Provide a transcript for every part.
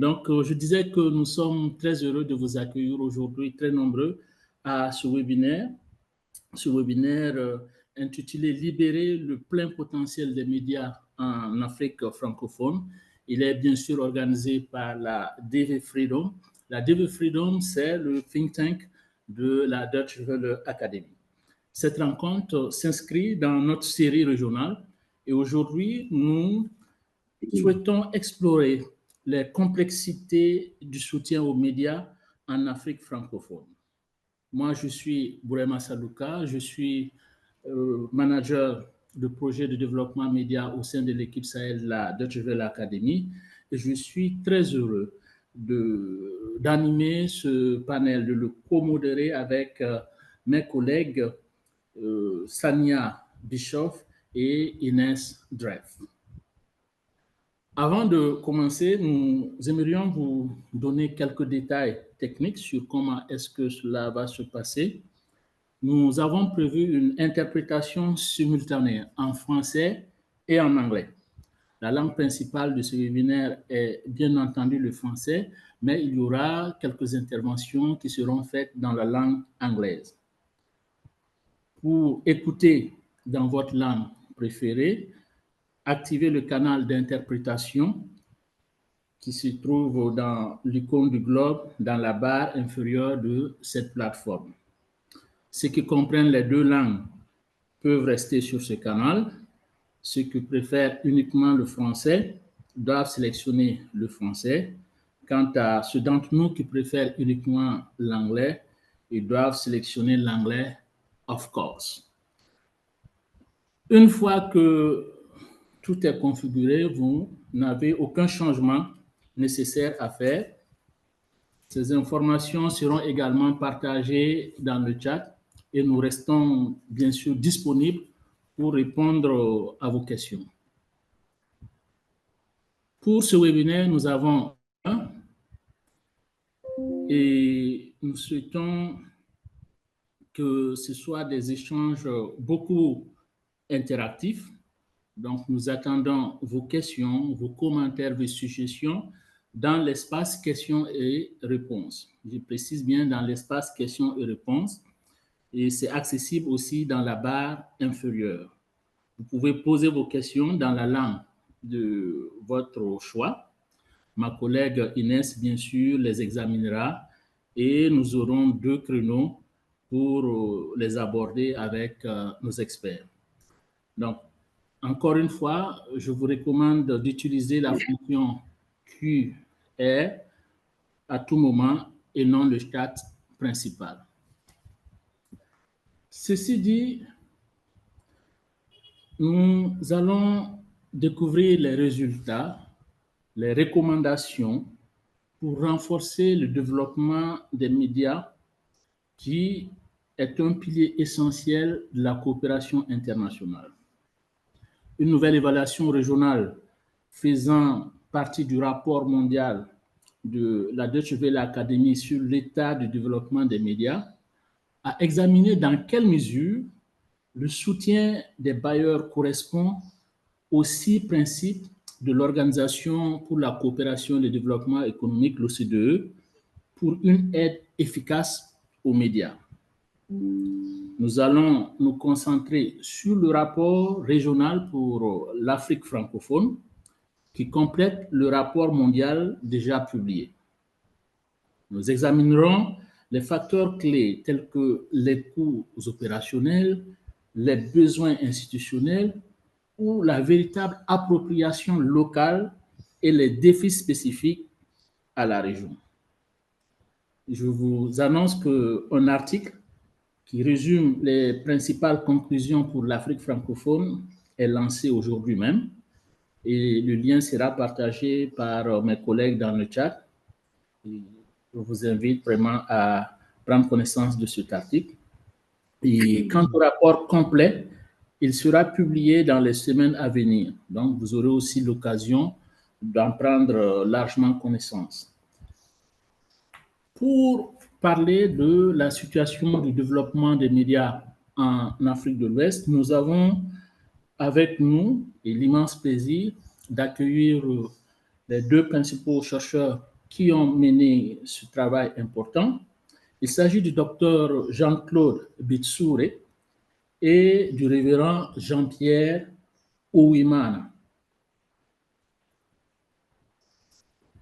Donc, je disais que nous sommes très heureux de vous accueillir aujourd'hui, très nombreux, à ce webinaire. Ce webinaire intitulé Libérer le plein potentiel des médias en Afrique francophone. Il est bien sûr organisé par la DV Freedom. La DV Freedom, c'est le think tank de la Deutsche Welle Academy. Cette rencontre s'inscrit dans notre série régionale et aujourd'hui, nous souhaitons explorer les complexités du soutien aux médias en Afrique francophone. Moi, je suis Bourema Sadouka, je suis manager de projet de développement média au sein de l'équipe Sahel de la Deutsche Welle Academy et je suis très heureux d'animer ce panel, de le co-modérer avec mes collègues Sania Bischoff et Inès Dreff. Avant de commencer, nous aimerions vous donner quelques détails techniques sur comment est-ce que cela va se passer. Nous avons prévu une interprétation simultanée en français et en anglais. La langue principale de ce webinaire est bien entendu le français, mais il y aura quelques interventions qui seront faites dans la langue anglaise. Pour écouter dans votre langue préférée, activez le canal d'interprétation qui se trouve dans l'icône du globe dans la barre inférieure de cette plateforme. Ceux qui comprennent les deux langues peuvent rester sur ce canal. Ceux qui préfèrent uniquement le français doivent sélectionner le français. Quant à ceux d'entre nous qui préfèrent uniquement l'anglais, ils doivent sélectionner l'anglais, of course. Une fois que tout est configuré, vous n'avez aucun changement nécessaire à faire. Ces informations seront également partagées dans le chat et nous restons bien sûr disponibles pour répondre à vos questions. Pour ce webinaire, nous avons un et nous souhaitons que ce soit des échanges beaucoup interactifs. Donc, nous attendons vos questions, vos commentaires, vos suggestions dans l'espace questions et réponses. Je précise bien dans l'espace questions et réponses. Et c'est accessible aussi dans la barre inférieure. Vous pouvez poser vos questions dans la langue de votre choix. Ma collègue Inès, bien sûr, les examinera et nous aurons 2 créneaux pour les aborder avec nos experts. Donc, encore une fois, je vous recommande d'utiliser la fonction QR à tout moment et non le chat principal. Ceci dit, nous allons découvrir les résultats, les recommandations pour renforcer le développement des médias qui est un pilier essentiel de la coopération internationale. Une nouvelle évaluation régionale faisant partie du rapport mondial de la Deutsche Welle Academy sur l'état du développement des médias a examiné dans quelle mesure le soutien des bailleurs correspond aux 6 principes de l'Organisation pour la coopération et le développement économique, l'OCDE, pour une aide efficace aux médias. Nous allons nous concentrer sur le rapport régional pour l'Afrique francophone qui complète le rapport mondial déjà publié. Nous examinerons les facteurs clés tels que les coûts opérationnels, les besoins institutionnels ou la véritable appropriation locale et les défis spécifiques à la région. Je vous annonce qu'un article qui résume les principales conclusions pour l'Afrique francophone est lancé aujourd'hui même et le lien sera partagé par mes collègues dans le chat. Et je vous invite vraiment à prendre connaissance de cet article. Et quant au rapport complet, il sera publié dans les semaines à venir. Donc, vous aurez aussi l'occasion d'en prendre largement connaissance. Pour parler de la situation du développement des médias en Afrique de l'Ouest, nous avons avec nous et l'immense plaisir d'accueillir les deux principaux chercheurs qui ont mené ce travail important. Il s'agit du docteur Jean-Claude Bitsouré et du révérend Jean-Pierre Ouimana.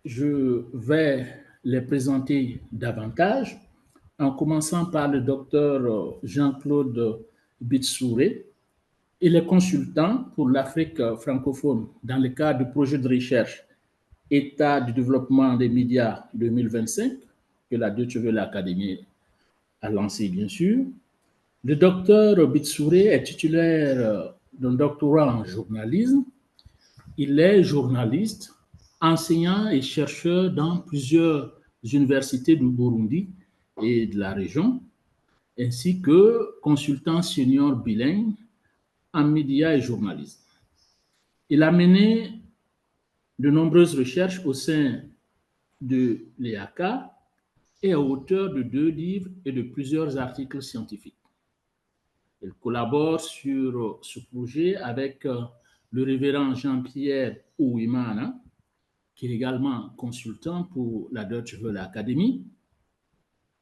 Je vais les présenter davantage en commençant par le docteur Jean-Claude Bitsouré. Il est consultant pour l'Afrique francophone dans le cadre du projet de recherche État du développement des médias 2025 que la Deutsche Welle Academy a lancé, bien sûr. Le docteur Bitsouré est titulaire d'un doctorat en journalisme. Il est journaliste, enseignant et chercheur dans plusieurs universités du Burundi et de la région, ainsi que consultant senior bilingue en médias et journalisme. Il a mené de nombreuses recherches au sein de l'EACA et est auteur de 2 livres et de plusieurs articles scientifiques. Il collabore sur ce projet avec le révérend Jean-Pierre Ouimana, qui est également consultant pour la Deutsche Welle Academy.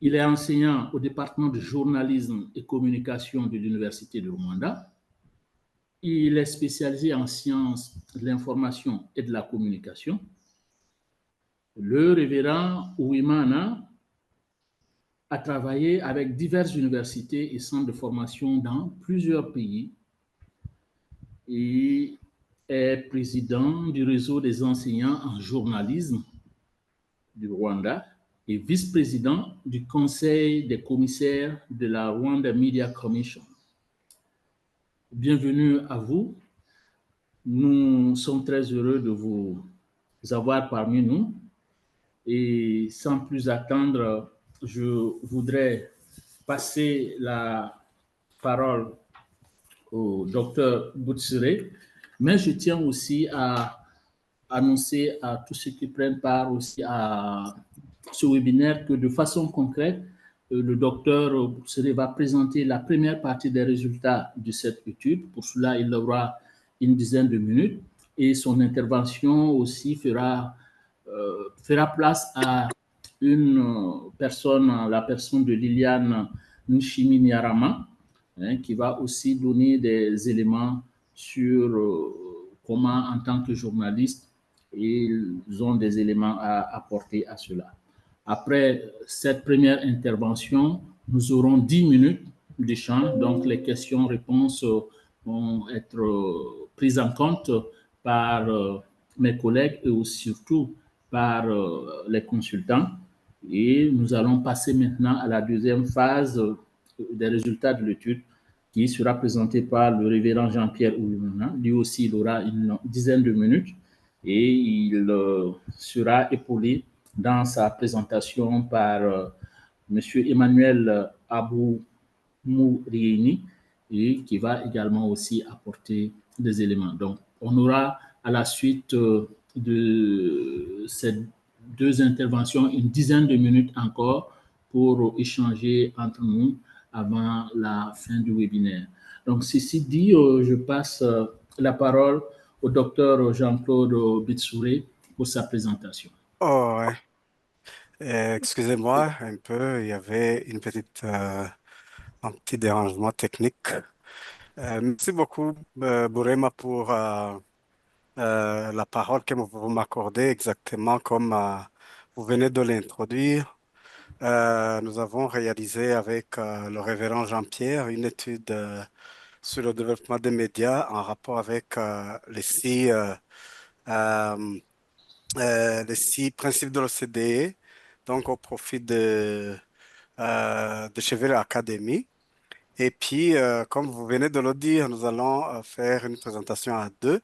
Il est enseignant au département de journalisme et communication de l'Université de Rwanda. Il est spécialisé en sciences de l'information et de la communication. Le révérend Ouimana a travaillé avec diverses universités et centres de formation dans plusieurs pays et est président du réseau des enseignants en journalisme du Rwanda et vice-président du conseil des commissaires de la Rwanda Media Commission. Bienvenue à vous. Nous sommes très heureux de vous avoir parmi nous. Et sans plus attendre, je voudrais passer la parole au docteur Boutsiré, mais je tiens aussi à annoncer à tous ceux qui prennent part aussi à ce webinaire que de façon concrète, le docteur Boutsiré va présenter la première partie des résultats de cette étude. Pour cela, il aura une dizaine de minutes et son intervention aussi fera place à une personne, la personne de Liliane Nchimini-Arama, qui va aussi donner des éléments sur comment, en tant que journaliste, ils ont des éléments à apporter à cela. Après cette première intervention, nous aurons 10 minutes d'échange, donc les questions-réponses vont être prises en compte par mes collègues et aussi, surtout par les consultants. Et nous allons passer maintenant à la deuxième phase des résultats de l'étude qui sera présentée par le révérend Jean-Pierre Oulimana. Lui aussi, il aura une dizaine de minutes et il sera épaulé dans sa présentation par M. Emmanuel Abou Mourieni et qui va également aussi apporter des éléments. Donc, on aura à la suite de ces 2 interventions une dizaine de minutes encore pour échanger entre nous avant la fin du webinaire. Donc, ceci dit, je passe la parole au docteur Jean-Claude Bitsouré pour sa présentation. Oh, ouais. Excusez-moi un peu, il y avait un petit dérangement technique. Merci beaucoup, Bourema, pour la parole que vous m'accordez exactement comme vous venez de l'introduire. Nous avons réalisé avec le révérend Jean-Pierre une étude sur le développement des médias en rapport avec euh, les 6 principes de l'OCDE, donc au profit de Cheval Academy. Et puis, comme vous venez de le dire, nous allons faire une présentation à 2.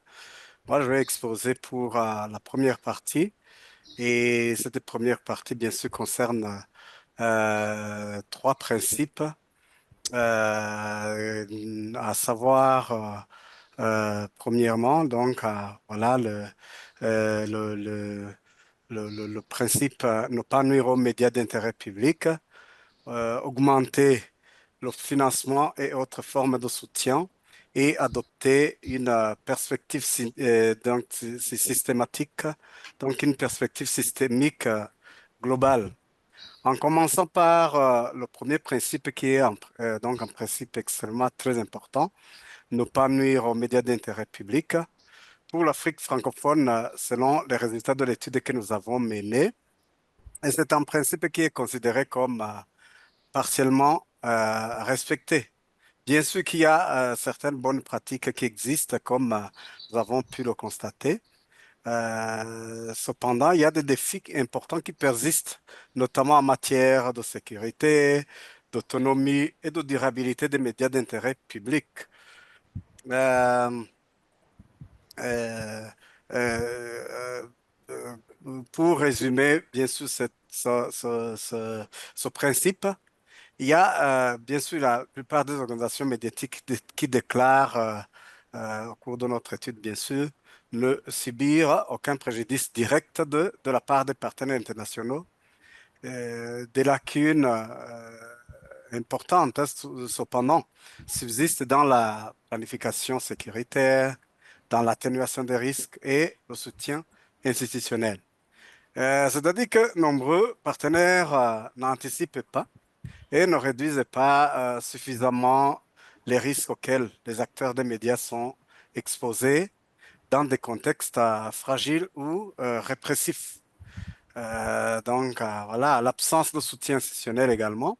Moi, je vais exposer pour la première partie. Et cette première partie, bien sûr, concerne 3 principes, à savoir, premièrement, donc, voilà, le principe ne pas nuire aux médias d'intérêt public, augmenter le financement et autres formes de soutien et adopter une perspective donc, c'est systématique, donc une perspective systémique globale. En commençant par le premier principe qui est donc un principe extrêmement très important, ne pas nuire aux médias d'intérêt public. Pour l'Afrique francophone, selon les résultats de l'étude que nous avons menée, et c'est un principe qui est considéré comme partiellement respecté. Bien sûr qu'il y a certaines bonnes pratiques qui existent, comme nous avons pu le constater. Cependant, il y a des défis importants qui persistent, notamment en matière de sécurité, d'autonomie et de durabilité des médias d'intérêt public. Euh, euh, euh, euh, pour résumer, bien sûr, ce principe, il y a bien sûr la plupart des organisations médiatiques qui déclarent, au cours de notre étude, bien sûr, ne subir aucun préjudice direct de la part des partenaires internationaux. Des lacunes importantes, hein, cependant, subsistent dans la planification sécuritaire, dans l'atténuation des risques et le soutien institutionnel. C'est-à-dire que nombreux partenaires n'anticipent pas et ne réduisent pas suffisamment les risques auxquels les acteurs des médias sont exposés dans des contextes fragiles ou répressifs. Donc, voilà, l'absence de soutien institutionnel également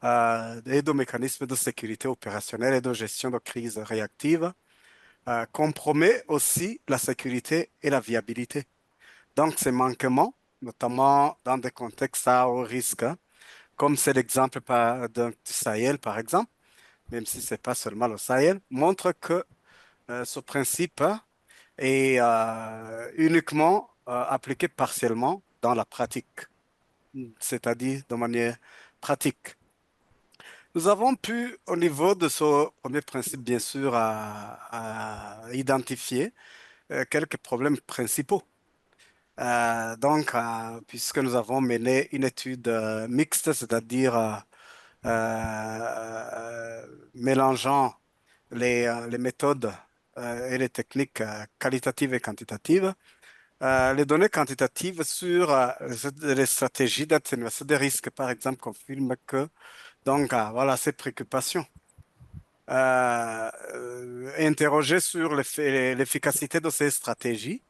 et de mécanismes de sécurité opérationnelle et de gestion de crise réactive compromet aussi la sécurité et la viabilité. Donc, ces manquements, notamment dans des contextes à haut risque, hein, comme c'est l'exemple du Sahel, par exemple, même si ce n'est pas seulement le Sahel, montrent que ce principe hein, est uniquement appliqué partiellement dans la pratique, c'est-à-dire de manière pratique. Nous avons pu, au niveau de ce premier principe, bien sûr, à identifier quelques problèmes principaux. Puisque nous avons mené une étude mixte, c'est-à-dire mélangeant les méthodes et les techniques qualitatives et quantitatives, les données quantitatives sur les stratégies d'atténuation des risques, par exemple, confirment que, voilà, ces préoccupations. Interrogées sur l'efficacité de ces stratégies,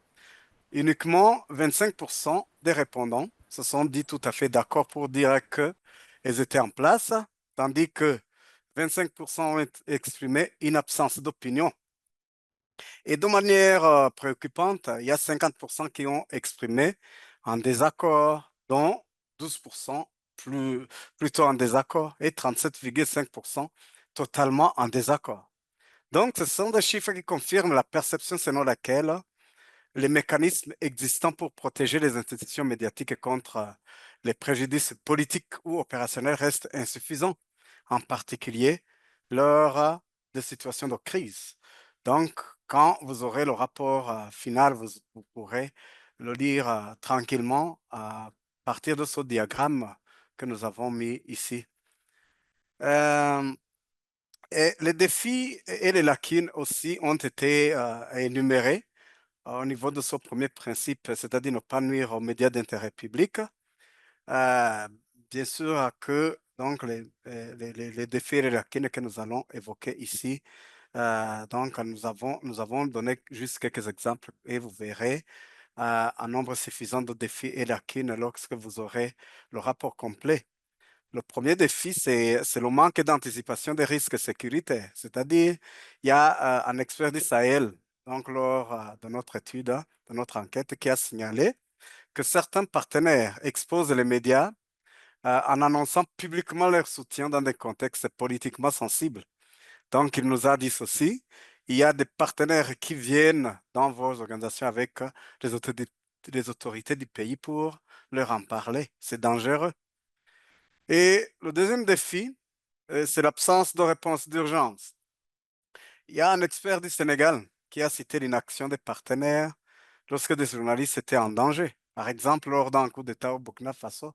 uniquement 25% des répondants se sont dit tout à fait d'accord pour dire qu'elles étaient en place, tandis que 25% ont exprimé une absence d'opinion. Et de manière préoccupante, il y a 50% qui ont exprimé un désaccord, dont 12% plutôt en désaccord et 37,5% totalement en désaccord. Donc, ce sont des chiffres qui confirment la perception selon laquelle les mécanismes existants pour protéger les institutions médiatiques contre les préjudices politiques ou opérationnels restent insuffisants, en particulier lors de situations de crise. Donc, quand vous aurez le rapport final, vous pourrez le lire tranquillement à partir de ce diagramme que nous avons mis ici. Et les défis et les lacunes aussi ont été énumérés au niveau de ce premier principe, c'est-à-dire ne pas nuire aux médias d'intérêt public. Euh, Bien sûr que donc les défis et les lacunes que nous allons évoquer ici, nous avons donné juste quelques exemples et vous verrez un nombre suffisant de défis et lacunes lorsque vous aurez le rapport complet. Le premier défi, c'est le manque d'anticipation des risques sécuritaires. C'est-à-dire, il y a un expert d'Israël, donc lors de notre étude, de notre enquête, qui a signalé que certains partenaires exposent les médias en annonçant publiquement leur soutien dans des contextes politiquement sensibles. Donc, il nous a dit ceci, il y a des partenaires qui viennent dans vos organisations avec les autorités du pays pour leur en parler. C'est dangereux. Et le deuxième défi, c'est l'absence de réponse d'urgence. Il y a un expert du Sénégal qui a cité l'inaction des partenaires lorsque des journalistes étaient en danger. Par exemple, lors d'un coup d'État au Burkina Faso,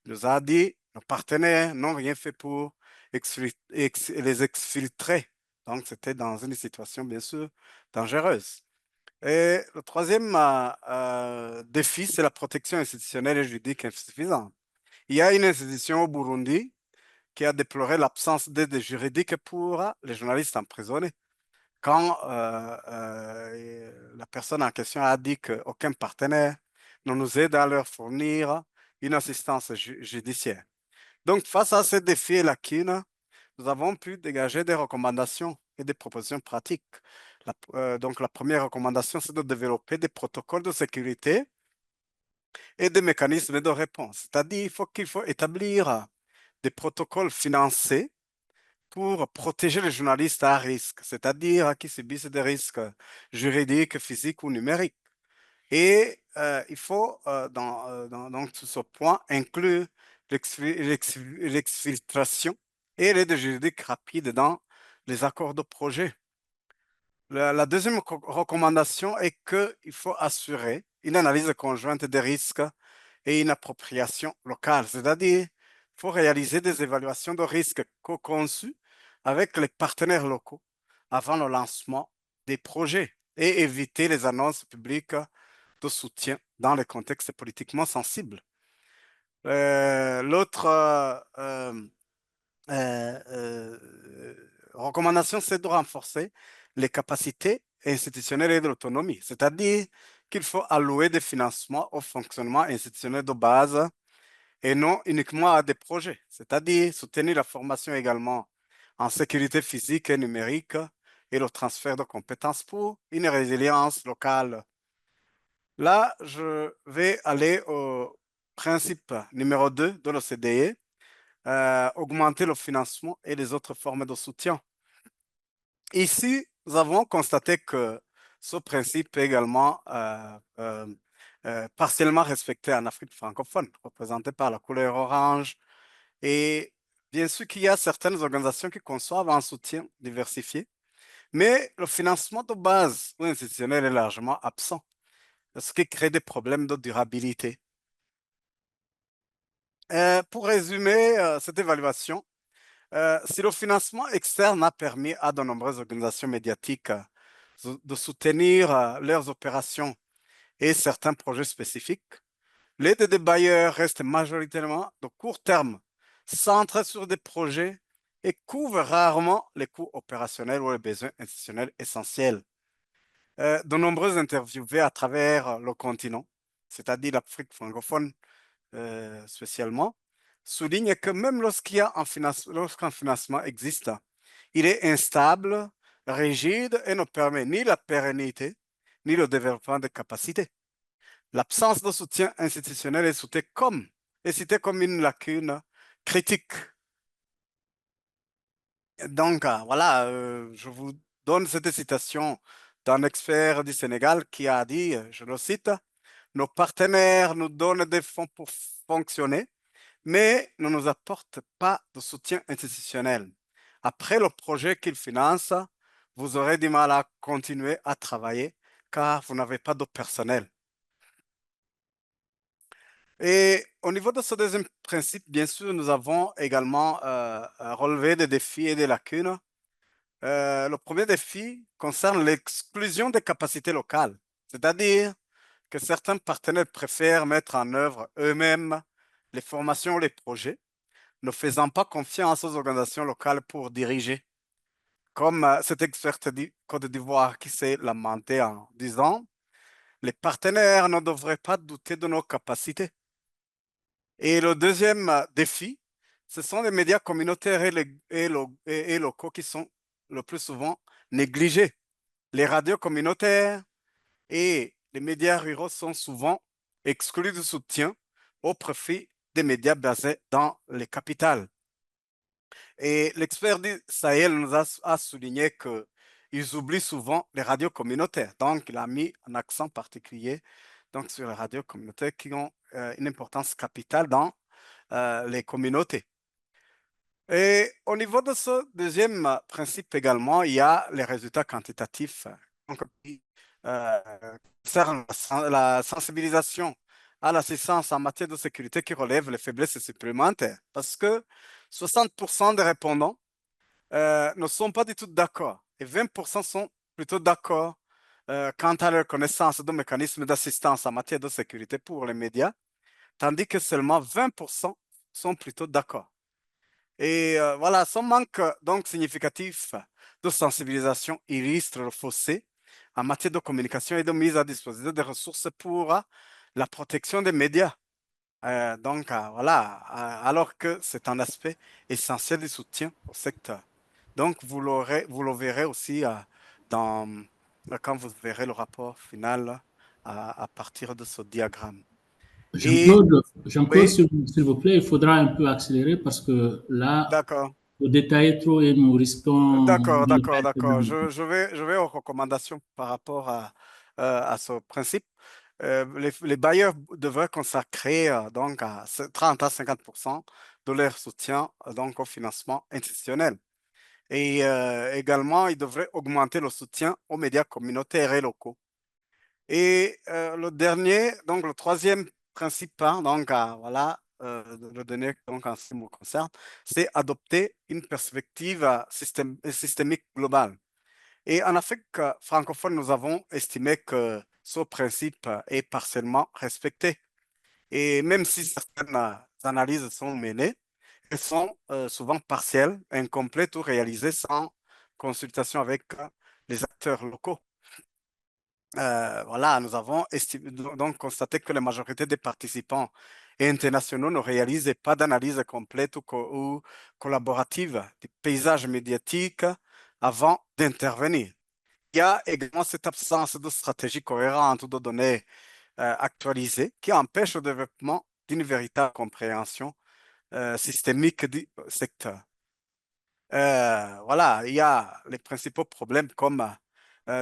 il nous a dit nos partenaires n'ont rien fait pour les exfiltrer. Donc, c'était dans une situation, bien sûr, dangereuse. Et le troisième défi, c'est la protection institutionnelle et juridique insuffisante. Il y a une institution au Burundi qui a déploré l'absence d'aide juridique pour les journalistes emprisonnés. Quand la personne en question a dit qu'aucun partenaire ne nous aide à leur fournir une assistance judiciaire. Donc, face à ces défis et lacunes, nous avons pu dégager des recommandations et des propositions pratiques. Donc, la première recommandation, c'est de développer des protocoles de sécurité et des mécanismes de réponse. C'est-à-dire qu'il faut établir des protocoles financés pour protéger les journalistes à risque, c'est-à-dire qui subissent des risques juridiques, physiques ou numériques. Et il faut, donc, sur ce point, inclure l'exfiltration et l'aide juridique rapide dans les accords de projet. La deuxième recommandation est qu'il faut assurer une analyse conjointe des risques et une appropriation locale, c'est-à-dire il faut réaliser des évaluations de risques co-conçues avec les partenaires locaux avant le lancement des projets et éviter les annonces publiques de soutien dans les contextes politiquement sensibles. L'autre recommandation, c'est de renforcer les capacités institutionnelles et de l'autonomie, c'est-à-dire qu'il faut allouer des financements au fonctionnement institutionnel de base et non uniquement à des projets, c'est-à-dire soutenir la formation également en sécurité physique et numérique et le transfert de compétences pour une résilience locale. Là, je vais aller au principe numéro 2 de l'OCDE, augmenter le financement et les autres formes de soutien. Ici, nous avons constaté que ce principe est également partiellement respecté en Afrique francophone, représenté par la couleur orange. Et bien sûr qu'il y a certaines organisations qui conçoivent un soutien diversifié, mais le financement de base ou institutionnel est largement absent, ce qui crée des problèmes de durabilité. Pour résumer cette évaluation, si le financement externe a permis à de nombreuses organisations médiatiques de soutenir leurs opérations et certains projets spécifiques, l'aide des bailleurs reste majoritairement de court terme, centrée sur des projets et couvre rarement les coûts opérationnels ou les besoins institutionnels essentiels. De nombreux interviewés à travers le continent, c'est-à-dire l'Afrique francophone spécialement, soulignent que même lorsqu'un financement existe, il est instable, rigide et ne permet ni la pérennité ni le développement de capacités. L'absence de soutien institutionnel est citée comme une lacune critique. Donc, voilà, je vous donne cette citation d'un expert du Sénégal qui a dit, je le cite, nos partenaires nous donnent des fonds pour fonctionner, mais ne nous apportent pas de soutien institutionnel. Après le projet qu'ils financent, vous aurez du mal à continuer à travailler car vous n'avez pas de personnel. Et au niveau de ce deuxième principe, bien sûr, nous avons également relevé des défis et des lacunes. Le premier défi concerne l'exclusion des capacités locales, c'est-à-dire que certains partenaires préfèrent mettre en œuvre eux-mêmes les formations ou les projets, ne faisant pas confiance aux organisations locales pour diriger. Comme cet expert du Côte d'Ivoire qui s'est lamenté en disant, les partenaires ne devraient pas douter de nos capacités. Et le deuxième défi, ce sont les médias communautaires et locaux qui sont le plus souvent négligés. Les radios communautaires et les médias ruraux sont souvent exclus de soutien au profit des médias basés dans les capitales. Et l'expert du Sahel a souligné qu'ils oublient souvent les radios communautaires. Donc, il a mis un accent particulier donc, sur les radios communautaires qui ont une importance capitale dans les communautés. Et au niveau de ce deuxième principe également, il y a les résultats quantitatifs. Donc, euh, concernent la sensibilisation à l'assistance en matière de sécurité qui relève les faiblesses supplémentaires. Parce que 60% des répondants ne sont pas du tout d'accord. Et 20% sont plutôt d'accord quant à leur connaissance de mécanismes d'assistance en matière de sécurité pour les médias, tandis que seulement 20% sont plutôt d'accord. Et voilà, ce manque donc significatif de sensibilisation illustre le fossé en matière de communication et de mise à disposition des ressources pour la protection des médias. Voilà, alors que c'est un aspect essentiel du soutien au secteur. Donc, vous le verrez aussi quand vous verrez le rapport final à partir de ce diagramme. Et Jean-Claude, Jean-Claude, oui, s'il vous plaît, il faudra un peu accélérer parce que là, d'accord. le détail est trop et nous risquons D'accord, de ne pas d'accord, être d'accord. dans le Je vais aux recommandations par rapport à ce principe. Les bailleurs devraient consacrer donc à 30 à 50% de leur soutien donc au financement institutionnel. Et également, ils devraient augmenter le soutien aux médias communautaires et locaux. Et le dernier, donc le troisième principe, hein, donc voilà, le dernier donc en ce qui me concerne, c'est adopter une perspective systémique globale. Et en Afrique francophone, nous avons estimé que ce principe est partiellement respecté. Et même si certaines analyses sont menées, elles sont souvent partielles, incomplètes ou réalisées sans consultation avec les acteurs locaux. Voilà, nous avons donc constaté que la majorité des participants internationaux ne réalisaient pas d'analyse complète ou collaborative du paysage médiatique avant d'intervenir. Il y a également cette absence de stratégie cohérente ou de données actualisées qui empêche le développement d'une véritable compréhension systémique du secteur. Voilà, il y a les principaux problèmes comme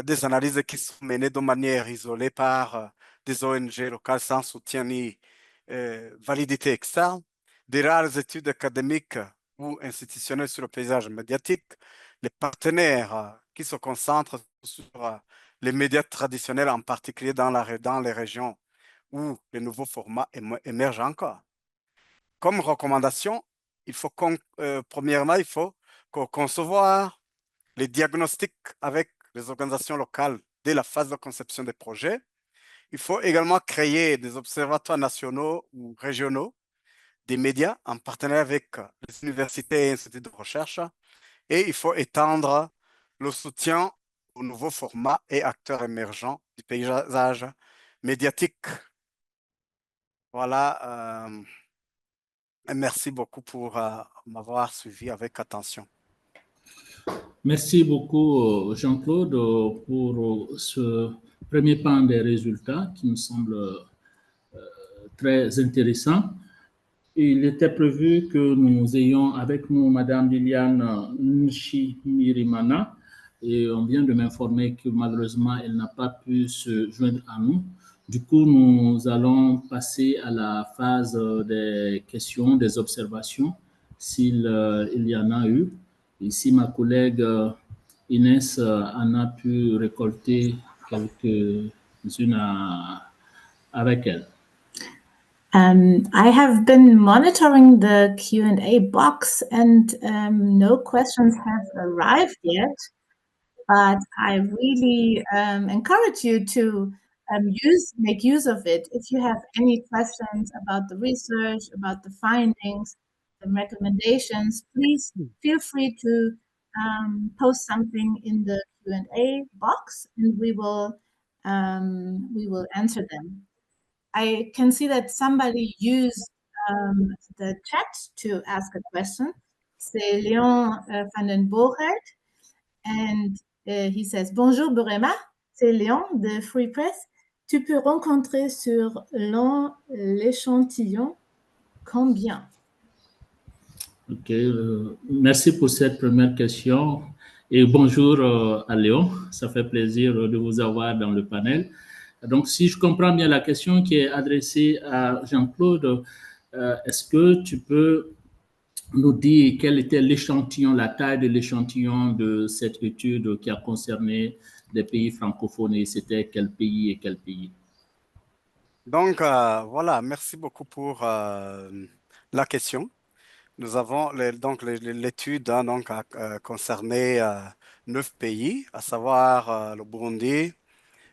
des analyses qui sont menées de manière isolée par des ONG locales sans soutien ni validité externe, des rares études académiques ou institutionnelles sur le paysage médiatique, les partenaires qui se concentrent sur les médias traditionnels, en particulier dans les régions où les nouveaux formats émergent encore. Comme recommandation, premièrement, il faut concevoir les diagnostics avec les organisations locales dès la phase de conception des projets. Il faut également créer des observatoires nationaux ou régionaux des médias en partenariat avec les universités et instituts de recherche. Et il faut étendre le soutien aux nouveaux formats et acteurs émergents du paysage médiatique. Voilà. Merci beaucoup pour m'avoir suivi avec attention. Merci beaucoup, Jean-Claude, pour ce premier pan des résultats qui me semble très intéressant. Il était prévu que nous ayons avec nous Madame Liliane Nshimirimana et on vient de m'informer que malheureusement elle n'a pas pu se joindre à nous. Du coup, nous allons passer à la phase des questions, des observations, s'il y en a eu. Ici, ma collègue Inès en a pu récolter quelques-unes avec elle. I have been monitoring the Q&A box and no questions have arrived yet, but I really encourage you to make use of it. If you have any questions about the research, about the findings, the recommendations, please feel free to post something in the Q&A box and we will answer them. I can see that somebody used the chat to ask a question. C'est Léon van den Borgert. And he says, Bonjour Burema, c'est Léon de Free Press. Tu peux rencontrer sur l'échantillon combien? Ok, merci pour cette première question. Et bonjour à Léon, ça fait plaisir de vous avoir dans le panel. Donc, si je comprends bien la question qui est adressée à Jean-Claude, est-ce que tu peux nous dire quel était l'échantillon, la taille de l'échantillon de cette étude qui a concerné des pays francophones et c'était quel pays et quel pays? Donc, voilà, merci beaucoup pour la question. nous avons l'étude hein, donc, a concerné 9 pays, à savoir le Burundi,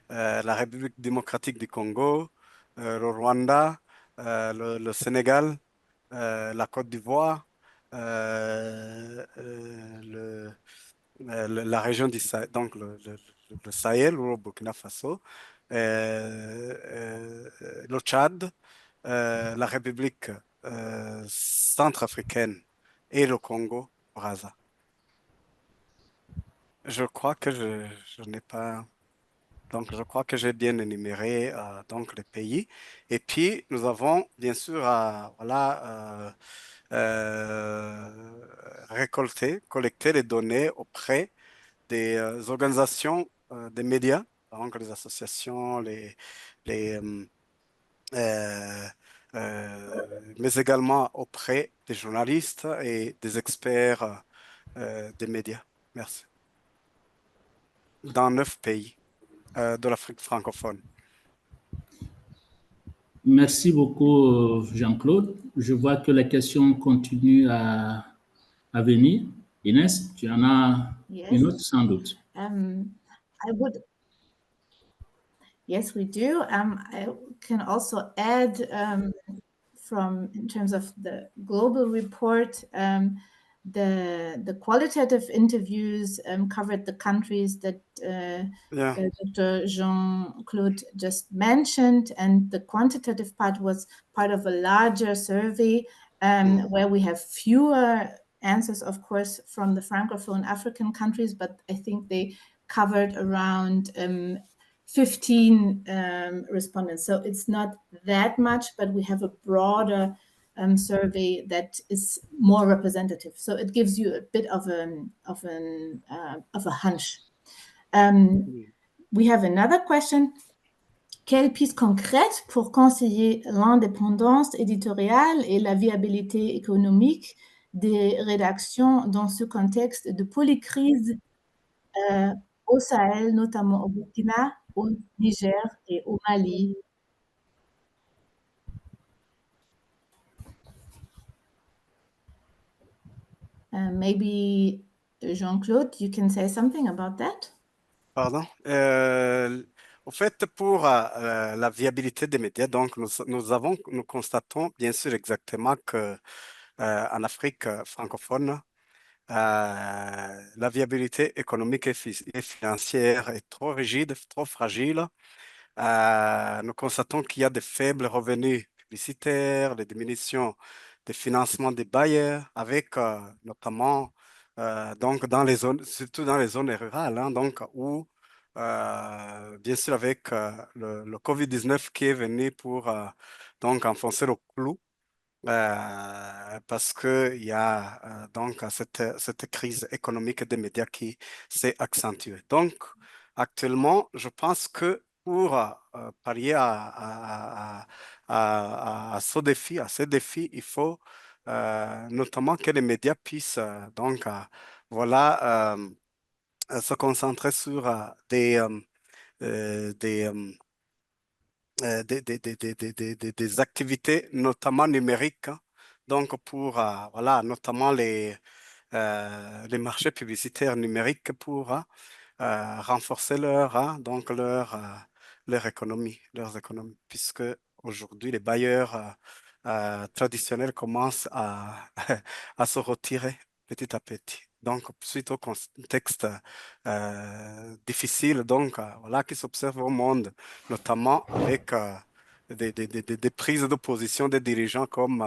la République démocratique du Congo, le Rwanda, le Sénégal, la Côte d'Ivoire, la région du Sahel, donc le Sahel ou le Burkina Faso, le Tchad, la République centrafricaine et le Congo, Brazza. Je crois que je n'ai pas... Donc, je crois que j'ai bien énuméré donc les pays. Et puis, nous avons bien sûr voilà, collecté les données auprès des organisations des médias, donc les associations, les, mais également auprès des journalistes et des experts des médias. Merci. Dans 9 pays de l'Afrique francophone. Merci beaucoup, Jean-Claude. Je vois que les questions continuent à venir. Inès, tu en as une autre sans doute. Yes, we do. I can also add in terms of the global report, the qualitative interviews covered the countries that Dr. Jean-Claude just mentioned, and the quantitative part was part of a larger survey where we have fewer answers, of course, from the Francophone African countries, but I think they covered around 15 respondents. So it's not that much, but we have a broader survey that is more representative. So it gives you a bit of a hunch. We have another question. Quelles pistes concrètes pour conseiller l'indépendance éditoriale et la viabilité économique des rédactions dans ce contexte de polycrise au Sahel, notamment au Burkina, au Niger et au Mali? Maybe Jean-Claude, you can say something about that. Pardon. Au fait, pour la viabilité des médias, donc nous constatons bien sûr exactement que en Afrique francophone, la viabilité économique et financière est trop rigide, trop fragile. Nous constatons qu'il y a de faibles revenus publicitaires, des diminutions des financements des bailleurs, avec notamment donc dans les zones, surtout dans les zones rurales, hein, donc où bien sûr avec le COVID-19 qui est venu pour donc enfoncer le clou. Parce qu'il y a donc cette crise économique des médias qui s'est accentuée. Donc, actuellement, je pense que pour pallier à ce défi, il faut notamment que les médias puissent donc voilà, se concentrer sur des activités, notamment numériques, hein. Donc, pour voilà, notamment les marchés publicitaires numériques pour renforcer donc leurs économies, puisque aujourd'hui, les bailleurs traditionnels commencent à, à se retirer petit à petit. Donc, suite au contexte difficile donc, voilà, qui s'observe au monde, notamment avec des prises de position des dirigeants comme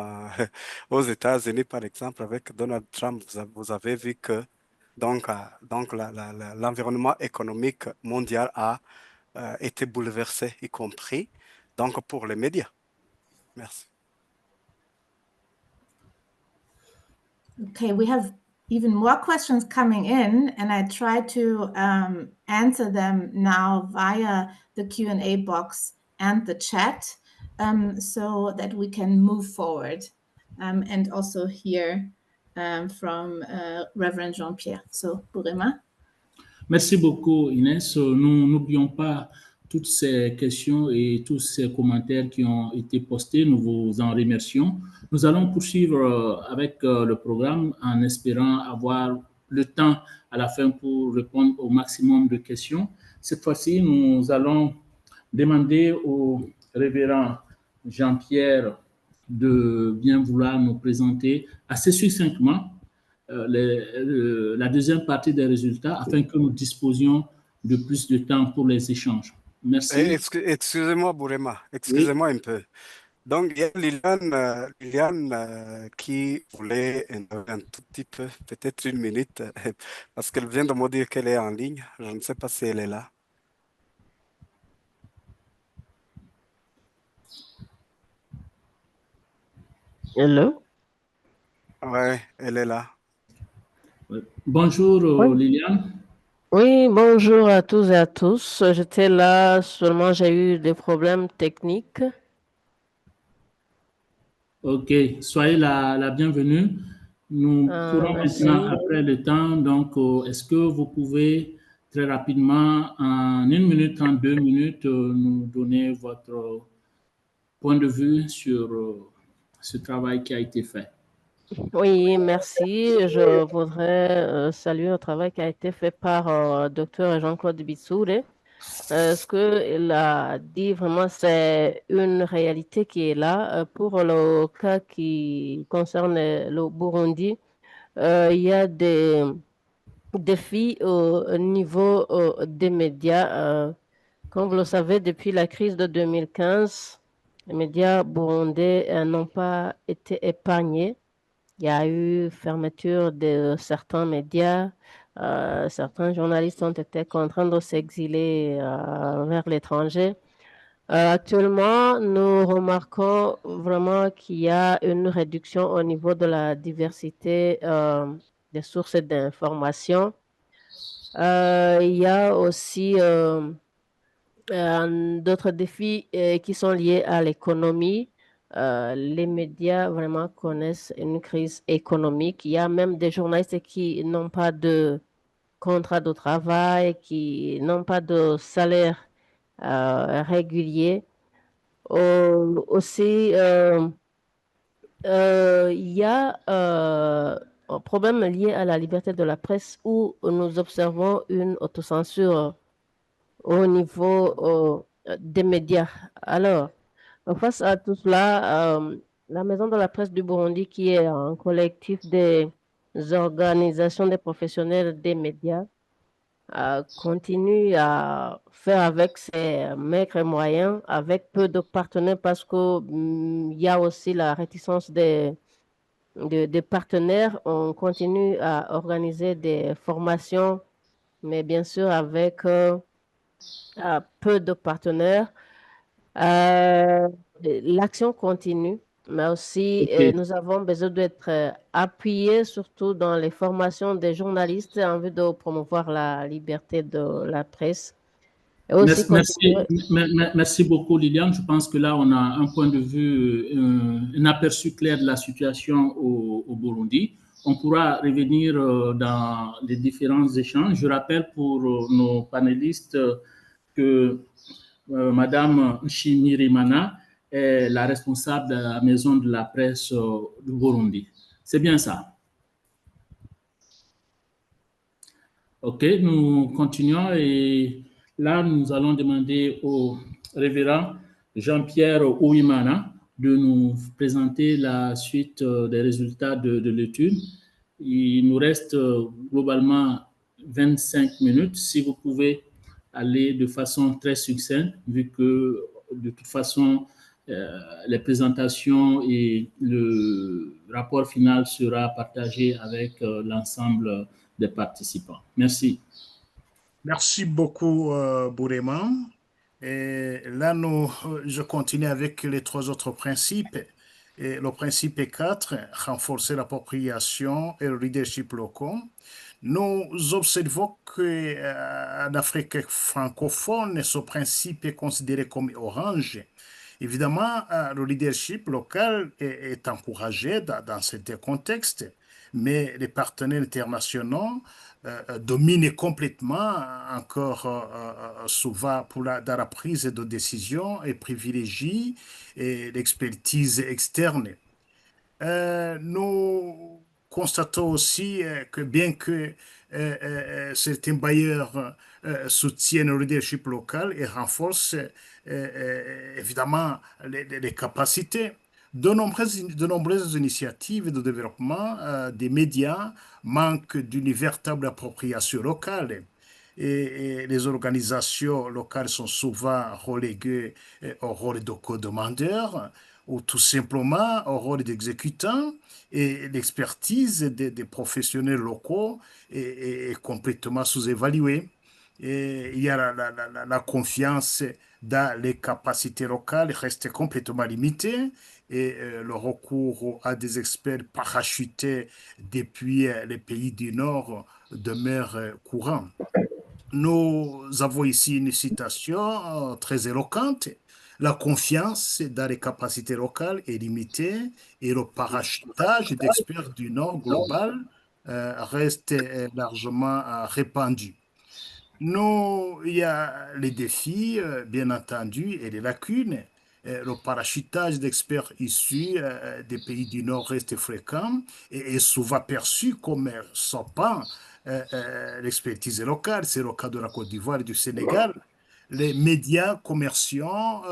aux États-Unis, par exemple, avec Donald Trump, vous avez vu que donc l'environnement économique mondial a été bouleversé, y compris donc pour les médias. Merci. Okay, we have even more questions coming in, and I try to answer them now via the Q&A box and the chat so that we can move forward and also hear from Reverend Jean-Pierre. So, Burema. Merci beaucoup, Inès. Nous n'oublions pas toutes ces questions et tous ces commentaires qui ont été postés. Nous vous en remercions. Nous allons poursuivre avec le programme en espérant avoir le temps à la fin pour répondre au maximum de questions. Cette fois-ci, nous allons demander au révérend Jean-Pierre de bien vouloir nous présenter assez succinctement la deuxième partie des résultats afin que nous disposions de plus de temps pour les échanges. Merci. Excusez-moi, Bourema, Oui. excusez-moi un peu. Donc, il y a Liliane qui voulait intervenir un tout petit peu, peut-être une minute, parce qu'elle vient de me dire qu'elle est en ligne. Je ne sais pas si elle est là. Hello? Ouais, elle est là. Bonjour, Oui. Liliane. Oui, bonjour à tous et à tous. J'étais là, seulement j'ai eu des problèmes techniques. OK, soyez la bienvenue. Nous pourrons Merci. maintenant, après le temps, donc, est-ce que vous pouvez très rapidement, en 1 minute, en 2 minutes, nous donner votre point de vue sur ce travail qui a été fait? Oui, merci. Je voudrais saluer le travail qui a été fait par Dr. Jean-Claude Bissoure. Ce qu'il a dit, vraiment, c'est une réalité qui est là. Pour le cas qui concerne le Burundi, il y a des défis au niveau des médias. Comme vous le savez, depuis la crise de 2015, les médias burundais n'ont pas été épargnés. Il y a eu fermeture de certains médias. Certains journalistes ont été contraints de s'exiler vers l'étranger. Actuellement, nous remarquons vraiment qu'il y a une réduction au niveau de la diversité des sources d'information. Il y a aussi d'autres défis qui sont liés à l'économie. Les médias vraiment connaissent une crise économique. Il y a même des journalistes qui n'ont pas de contrat de travail, qui n'ont pas de salaire régulier. Aussi, il y a un problème lié à la liberté de la presse où nous observons une autocensure au niveau des médias. Alors, face à tout cela, la Maison de la presse du Burundi, qui est un collectif des organisations des professionnels des médias, continue à faire avec ses maigres moyens, avec peu de partenaires, parce qu'il y a aussi la réticence des partenaires. On continue à organiser des formations, mais bien sûr avec peu de partenaires. L'action continue, mais aussi OK. nous avons besoin d'être appuyés, surtout dans les formations des journalistes en vue de promouvoir la liberté de la presse. Et aussi Merci beaucoup, Liliane. Je pense que là, on a un point de vue, un aperçu clair de la situation au Burundi. On pourra revenir dans les différents échanges. Je rappelle pour nos panélistes que Madame Nshimirimana est la responsable de la maison de la presse du Burundi. C'est bien ça? OK, nous continuons et là, nous allons demander au révérend Jean-Pierre Ouimana de nous présenter la suite des résultats de l'étude. Il nous reste globalement 25 minutes. Si vous pouvez aller de façon très succincte, vu que de toute façon, les présentations et le rapport final sera partagé avec l'ensemble des participants. Merci. Merci beaucoup, Bourema. Et là, je continue avec les 3 autres principes. Et le principe 4, renforcer l'appropriation et le leadership locaux. Nous observons qu'en Afrique francophone, ce principe est considéré comme orange. Évidemment, le leadership local est encouragé dans certains contextes, mais les partenaires internationaux dominer complètement, encore souvent dans la prise de décision et privilégie l'expertise externe. Nous constatons aussi que bien que certains bailleurs soutiennent le leadership local et renforcent évidemment les capacités, de nombreuses initiatives de développement des médias manquent d'une véritable appropriation locale. Et les organisations locales sont souvent reléguées au rôle de co-demandeurs ou tout simplement au rôle d'exécutants, et l'expertise des professionnels locaux est complètement sous-évaluée. Et il y a la confiance dans les capacités locales reste complètement limitée, et le recours à des experts parachutés depuis les pays du Nord demeure courant. Nous avons ici une citation très éloquente. La confiance dans les capacités locales est limitée et le parachutage d'experts du Nord global reste largement répandu. Il y a les défis, bien entendu, et les lacunes. Le parachutage d'experts issus des pays du Nord reste fréquent et est souvent perçu comme sopant l'expertise locale. C'est le cas de la Côte d'Ivoire et du Sénégal. Les médias commerciaux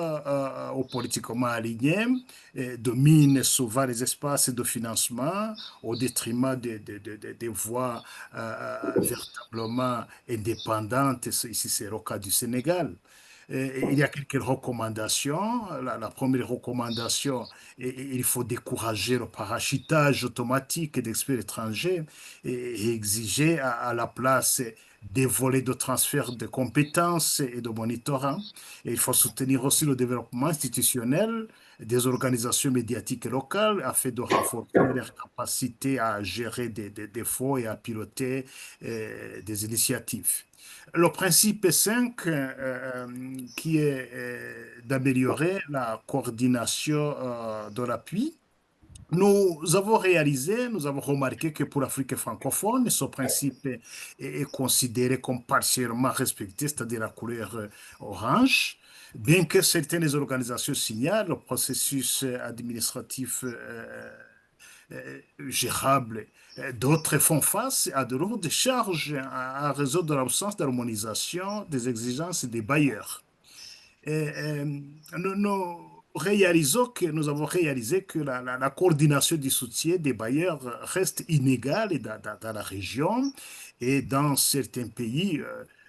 ou politiquement alignés dominent souvent les espaces de financement au détriment des voix véritablement indépendantes. Ici, c'est le cas du Sénégal. Il y a quelques recommandations. La première recommandation, il faut décourager le parachutage automatique d'experts étrangers et exiger à la place des volets de transfert de compétences et de monitorat. Et il faut soutenir aussi le développement institutionnel des organisations médiatiques locales afin de renforcer leur capacité à gérer des fonds et à piloter des initiatives. Le principe 5, qui est d'améliorer la coordination de l'appui. Nous avons remarqué que pour l'Afrique francophone, ce principe est considéré comme partiellement respecté, c'est-à-dire la couleur orange. Bien que certaines organisations signalent le processus administratif gérable, d'autres font face à de lourdes charges à raison de l'absence d'harmonisation des exigences des bailleurs. Nous avons réalisé que la coordination du soutien des bailleurs reste inégale dans la région, et dans certains pays,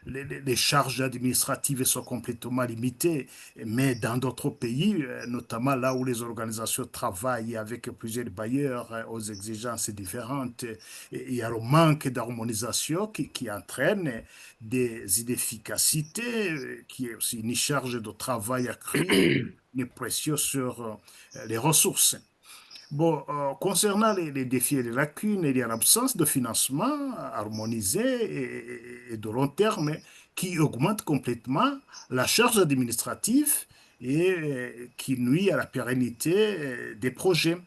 les charges administratives sont complètement limitées, mais dans d'autres pays, notamment là où les organisations travaillent avec plusieurs bailleurs aux exigences différentes, il y a le manque d'harmonisation qui entraîne des inefficacités, qui est aussi une charge de travail accrue, une pression sur les ressources. Bon, concernant les défis et les lacunes, il y a l'absence de financement harmonisé et de long terme qui augmente complètement la charge administrative et qui nuit à la pérennité des projets.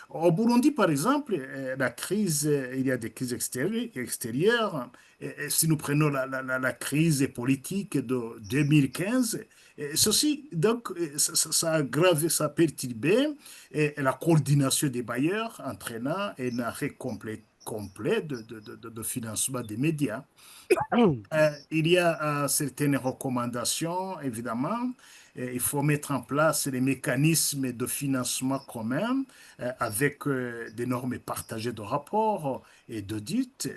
Au Burundi, par exemple, il y a des crises extérieures. Si nous prenons la crise politique de 2015, ceci, donc, ça a aggravé, ça a perturbé la coordination des bailleurs, entraînant un arrêt complet de financement des médias. Il y a certaines recommandations, évidemment. Il faut mettre en place des mécanismes de financement communs avec des normes partagées de rapports et d'audit,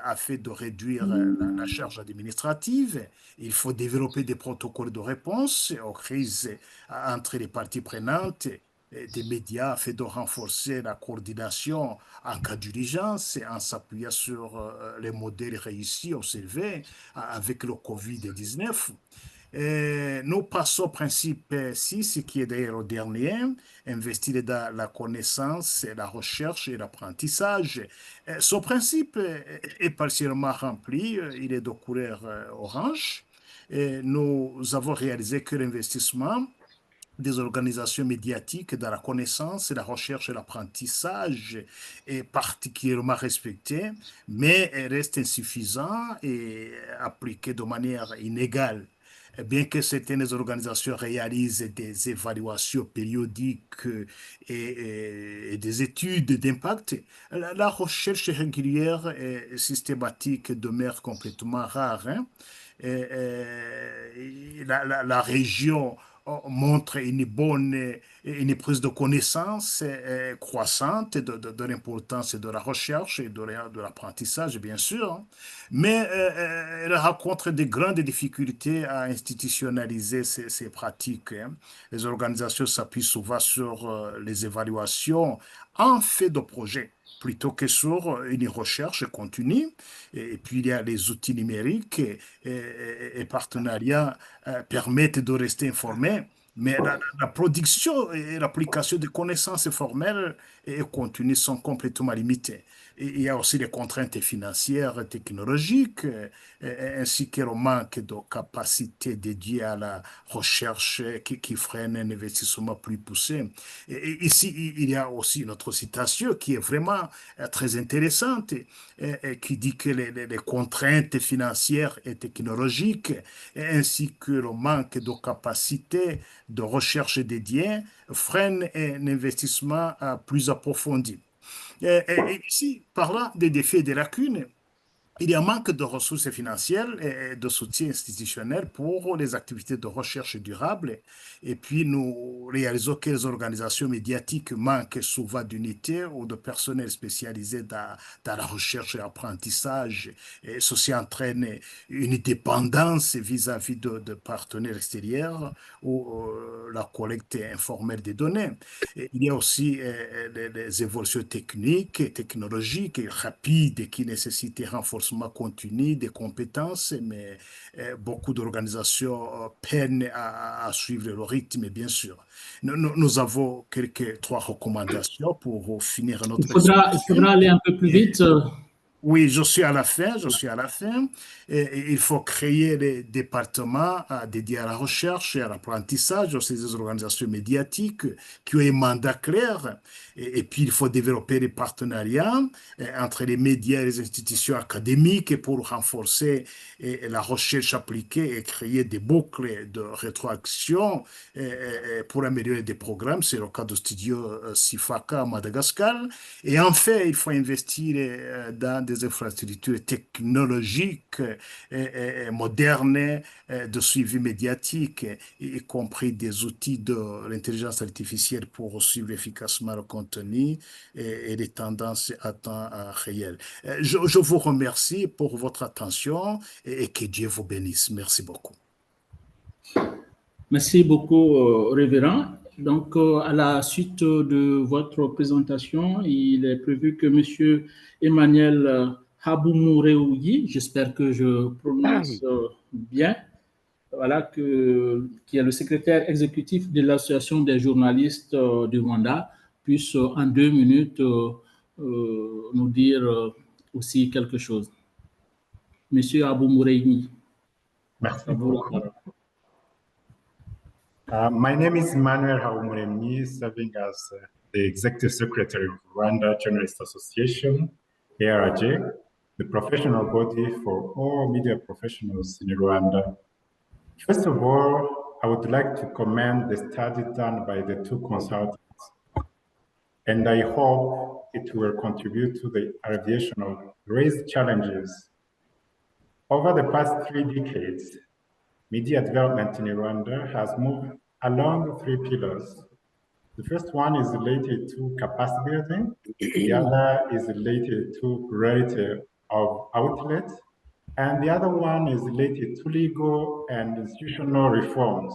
afin de réduire la charge administrative. Il faut développer des protocoles de réponse aux crises entre les parties prenantes des médias afin de renforcer la coordination en cas d'urgence en s'appuyant sur les modèles réussis observés avec le Covid-19. Nous passons au principe 6, qui est d'ailleurs le dernier, investir dans la connaissance, la recherche et l'apprentissage. Ce principe est partiellement rempli, il est de couleur orange. Nous avons réalisé que l'investissement des organisations médiatiques dans la connaissance, la recherche et l'apprentissage est particulièrement respecté, mais elle reste insuffisant et appliqué de manière inégale. Bien que certaines organisations réalisent des évaluations périodiques et des études d'impact, la recherche régulière et systématique demeure complètement rare, hein. La région montre une prise de connaissance croissante de l'importance de la recherche et de l'apprentissage, bien sûr, hein. Mais elle rencontre de grandes difficultés à institutionnaliser ces pratiques, hein. Les organisations s'appuient souvent sur les évaluations en fait de projet plutôt que sur une recherche continue. Et puis, il y a les outils numériques et partenariats permettent de rester informés, mais la production et l'application des connaissances formelles et continues sont complètement limitées. Et il y a aussi les contraintes financières et technologiques, ainsi que le manque de capacité dédiée à la recherche qui freine un investissement plus poussé. Et ici, il y a aussi une autre citation qui est vraiment très intéressante, qui dit que les contraintes financières et technologiques, ainsi que le manque de capacité de recherche dédiée, freinent un investissement plus approfondi. Et ici, parlant des défis et des lacunes, il y a un manque de ressources financières et de soutien institutionnel pour les activités de recherche durable. Et puis, nous réalisons que les organisations médiatiques manquent souvent d'unités ou de personnel spécialisé dans la recherche et l'apprentissage. Et ceci entraîne une dépendance vis-à-vis de partenaires extérieurs ou la collecte informelle des données. Et il y a aussi les évolutions techniques et technologiques et rapides qui nécessitent renforcement continu des compétences, mais beaucoup d'organisations peinent à suivre le rythme, bien sûr. Nous avons trois recommandations pour finir notre Il faudra aller un peu plus vite. Oui, je suis à la fin. Et il faut créer des départements dédiés à la recherche et à l'apprentissage, aussi des organisations médiatiques qui ont un mandat clair. Et puis, il faut développer des partenariats entre les médias et les institutions académiques pour renforcer la recherche appliquée et créer des boucles de rétroaction pour améliorer des programmes. C'est le cas du studio Sifaka à Madagascar. Et enfin, il faut investir dans des infrastructures technologiques modernes de suivi médiatique, y compris des outils de l'intelligence artificielle pour suivre efficacement le contenu et les tendances à temps réel. Je vous remercie pour votre attention et que Dieu vous bénisse. Merci beaucoup. Merci beaucoup, révérend. Donc, à la suite de votre présentation, il est prévu que M. Emmanuel Habumoureouyi, j'espère que je prononce bien, voilà, qui est le secrétaire exécutif de l'Association des journalistes du Rwanda, puisse en 2 minutes nous dire aussi quelque chose. Monsieur Habumoureouyi. Merci beaucoup. My name is Emmanuel Habumuremyi, serving as the Executive Secretary of Rwanda Journalists Association, ARJ, the professional body for all media professionals in Rwanda. First of all, I would like to commend the study done by the two consultants, and I hope it will contribute to the alleviation of raised challenges. Over the past 3 decades, media development in Rwanda has moved along 3 pillars. The first one is related to capacity building. The other is related to plurality of outlets. And the other one is related to legal and institutional reforms.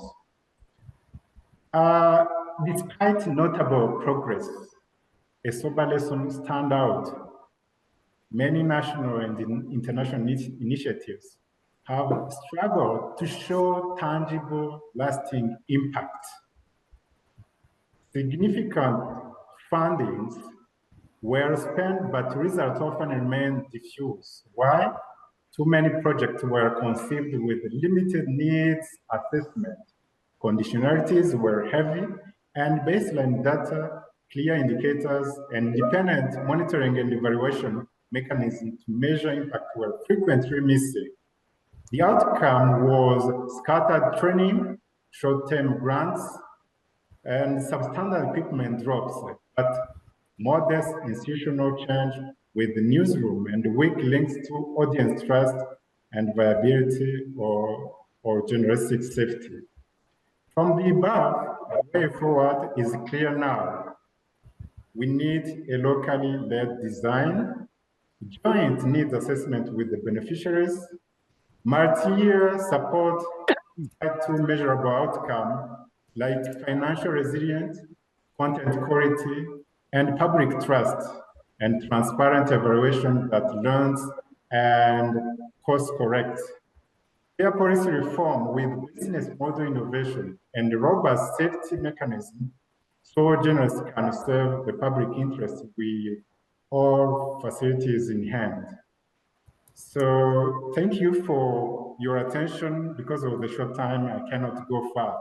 Despite notable progress, a sober lesson stands out. Many national and international initiatives have struggled to show tangible, lasting impact. Significant fundings were spent, but results often remain diffuse. Why? Too many projects were conceived with limited needs assessment, conditionalities were heavy, and baseline data, clear indicators, and independent monitoring and evaluation mechanisms to measure impact were frequently missing. The outcome was scattered training, short-term grants, and substandard equipment drops, but modest institutional change with the newsroom and weak links to audience trust and viability or journalistic safety. From the above, the way forward is clear now. We need a locally led design, joint needs assessment with the beneficiaries, multi-year support to measurable outcome like financial resilience, content quality, and public trust, and transparent evaluation that learns and course corrects. Fair policy reform with business model innovation and robust safety mechanism so journalists can serve the public interest with all facilities in hand. So thank you for your attention. Because of the short time, I cannot go far.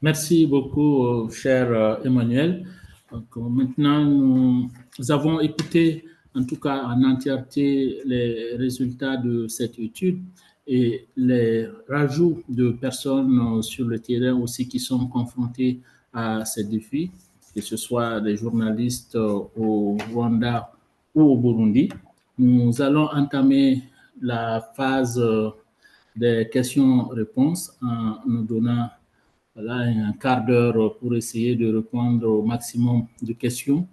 Merci beaucoup, cher Emmanuel. Donc, maintenant, nous avons écouté, en tout cas en entièreté, les résultats de cette étude et les rajouts de personnes sur le terrain aussi qui sont confrontées à ces défis, que ce soit des journalistes au Rwanda ou au Burundi. Nous allons entamer la phase des questions-réponses en nous donnant un quart d'heure pour essayer de répondre au maximum de questions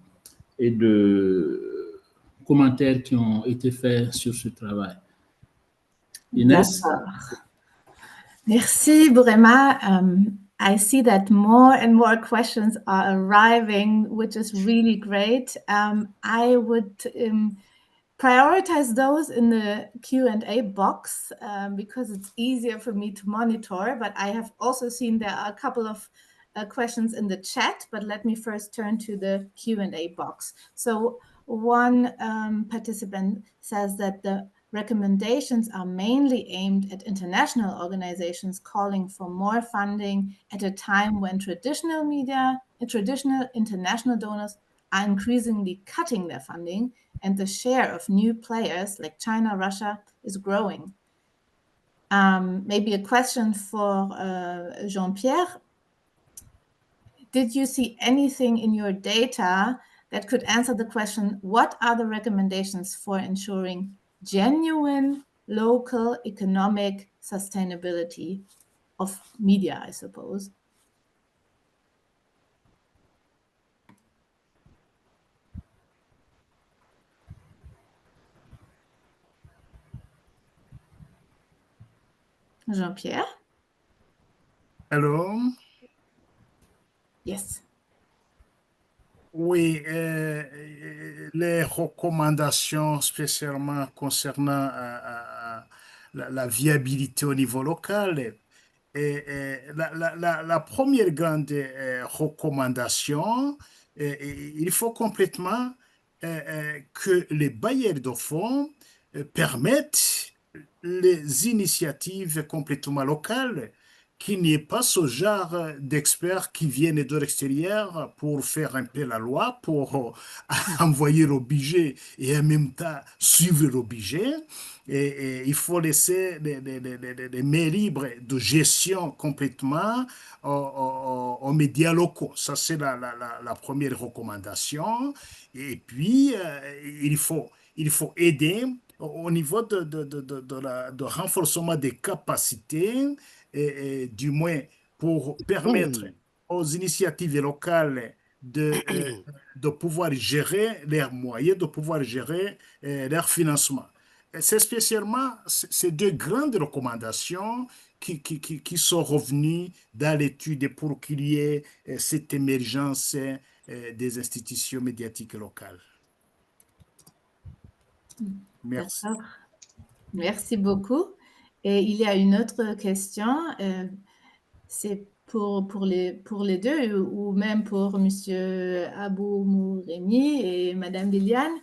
et de commentaires qui ont été faits sur ce travail. Inès? Merci, Bourema. I see that more and more questions are arriving, which is really great. I would prioritize those in the Q&A box because it's easier for me to monitor, but I have also seen there are a couple of questions in the chat, but let me first turn to the Q&A box. So one participant says that the recommendations are mainly aimed at international organizations calling for more funding at a time when traditional media and traditional international donors are increasingly cutting their funding and the share of new players like China, Russia is growing. Maybe a question for Jean-Pierre. Did you see anything in your data that could answer the question, what are the recommendations for ensuring genuine local economic sustainability of media, I suppose? Jean-Pierre? Hello? Yes. Oui, les recommandations spécialement concernant la viabilité au niveau local. La première grande recommandation, il faut complètement que les bailleurs de fonds permettent les initiatives complètement locales, qu'il n'y ait pas ce genre d'experts qui viennent de l'extérieur pour faire un peu la loi, pour envoyer le budget et en même temps suivre le budget. Et il faut laisser les mains libres de gestion complètement aux médias locaux. Ça, c'est la première recommandation. Et puis, il faut aider au niveau de renforcement des capacités, et du moins pour permettre aux initiatives locales de pouvoir gérer leurs moyens, de pouvoir gérer leur financement. C'est spécialement ces deux grandes recommandations qui sont revenues dans l'étude pour qu'il y ait cette émergence des institutions médiatiques locales. Merci. Merci beaucoup. Et il y a une autre question, c'est pour les deux ou même pour Monsieur Abou Mouremi et Madame Liliane.